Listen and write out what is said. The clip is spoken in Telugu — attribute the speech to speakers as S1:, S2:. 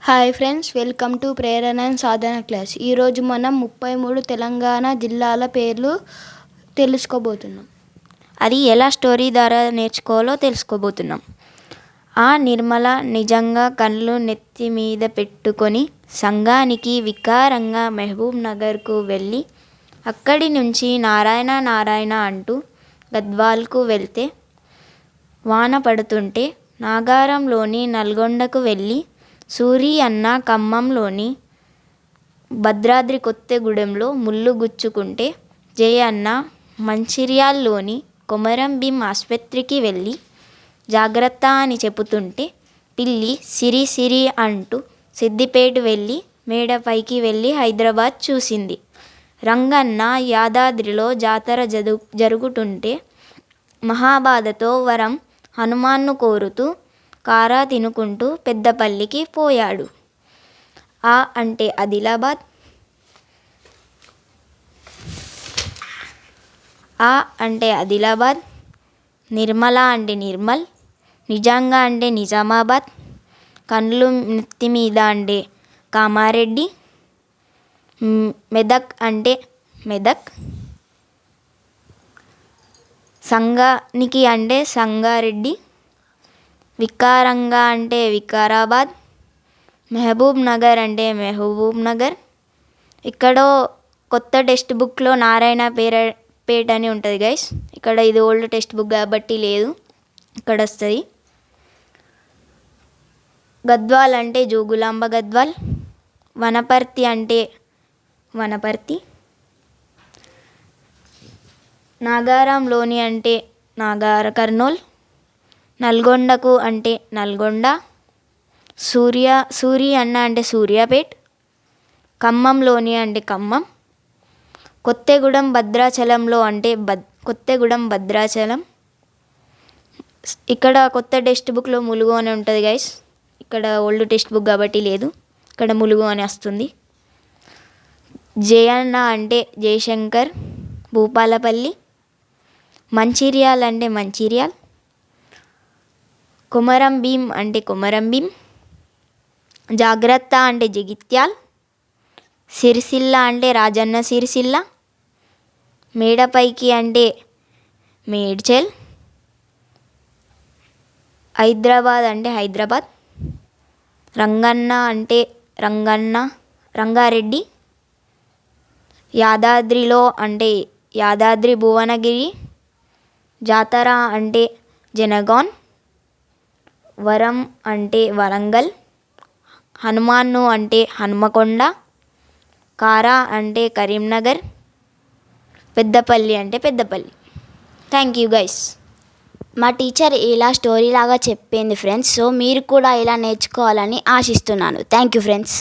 S1: Hi friends, welcome to Prerana and Sadhana class. ఈరోజు మనం 33 తెలంగాణ జిల్లాల పేర్లు తెలుసుకోబోతున్నాం.
S2: అది ఎలా స్టోరీ ద్వారా నేర్చుకోవాలో తెలుసుకోబోతున్నాం. ఆ నిర్మల నిజంగా కళ్ళు నెత్తి మీద పెట్టుకొని సంఘానికి వికారంగా మహబూబ్ నగర్కు వెళ్ళి అక్కడి నుంచి నారాయణ నారాయణ అంటూ గద్వాల్కు వెళ్తే వాన పడుతుంటే నాగారంలోని నల్గొండకు వెళ్ళి సూరి అన్న ఖమ్మంలోని భద్రాద్రి కొత్తగూడెంలో ముళ్ళు గుచ్చుకుంటే జయ అన్న మంచిర్యాల్లోని కొమరం భీం ఆస్పత్రికి వెళ్ళి జాగ్రత్త అని చెబుతుంటే పిల్లి సిరి సిరి అంటూ సిద్దిపేట వెళ్ళి మేడపైకి వెళ్ళి హైదరాబాద్ చూసింది. రంగన్న యాదాద్రిలో జాతర జరుగుతుంటే మహాబాధతో వరం హనుమాన్ను కోరుతూ కారా తినుకుంటూ పెద్దపల్లికి పోయాడు. ఆ అంటే ఆదిలాబాద్, ఆ అంటే ఆదిలాబాద్, నిర్మల అంటే నిర్మల్, నిజంగా అంటే నిజామాబాద్, కండ్లు నెత్తి మీద అంటే కామారెడ్డి, మెదక్ అంటే మెదక్, సంఘానికి అంటే సంగారెడ్డి, వికారంగా అంటే వికారాబాద్, మహబూబ్ నగర్ అంటే మహబూబ్ నగర్. ఇక్కడో కొత్త టెక్స్ట్ బుక్లో నారాయణ పేట అని ఉంటుంది గైస్. ఇక్కడ ఇది ఓల్డ్ టెక్స్ట్ బుక్ కాబట్టి లేదు, ఇక్కడ వస్తుంది. గద్వాల్ అంటే జోగులాంబ గద్వాల్, వనపర్తి అంటే వనపర్తి, నాగారంలోని అంటే నాగార కర్నూల్, నల్గొండకు అంటే నల్గొండ, సూరి అన్న అంటే సూర్యాపేట్, ఖమ్మంలోని అంటే ఖమ్మం, కొత్తగూడెం భద్రాచలంలో అంటే కొత్తగూడెం భద్రాచలం. ఇక్కడ కొత్త టెక్స్ట్ బుక్లో ములుగు అని ఉంటుంది గైస్, ఇక్కడ ఓల్డ్ టెక్స్ట్ బుక్ కాబట్టి లేదు, ఇక్కడ ములుగు అని వస్తుంది. జయన్న అంటే జయశంకర్ భూపాలపల్లి, మంచిర్యాల్ అంటే మంచిర్యాల్, కొమరం భీం అంటే కొమరం భీం, జాగ్రత్త అంటే జగిత్యాల్, సిరిసిల్ల అంటే రాజన్న సిరిసిల్ల, మేడపైకి అంటే మేడ్చల్, హైదరాబాద్ అంటే హైదరాబాద్, రంగన్న అంటే రంగారెడ్డి, యాదాద్రిలో అంటే యాదాద్రి భువనగిరి, జాతర అంటే జనగాన్, వరం అంటే వరంగల్, హనుమాన్ను అంటే హనుమకొండ, కారా అంటే కరీంనగర్, పెద్దపల్లి అంటే పెద్దపల్లి. Thank you guys.
S1: మా టీచర్ ఇలా స్టోరీ లాగా చెప్పింది ఫ్రెండ్స్. సో మీరు కూడా ఇలా నేర్చుకోవాలని ఆశిస్తున్నాను. Thank you friends.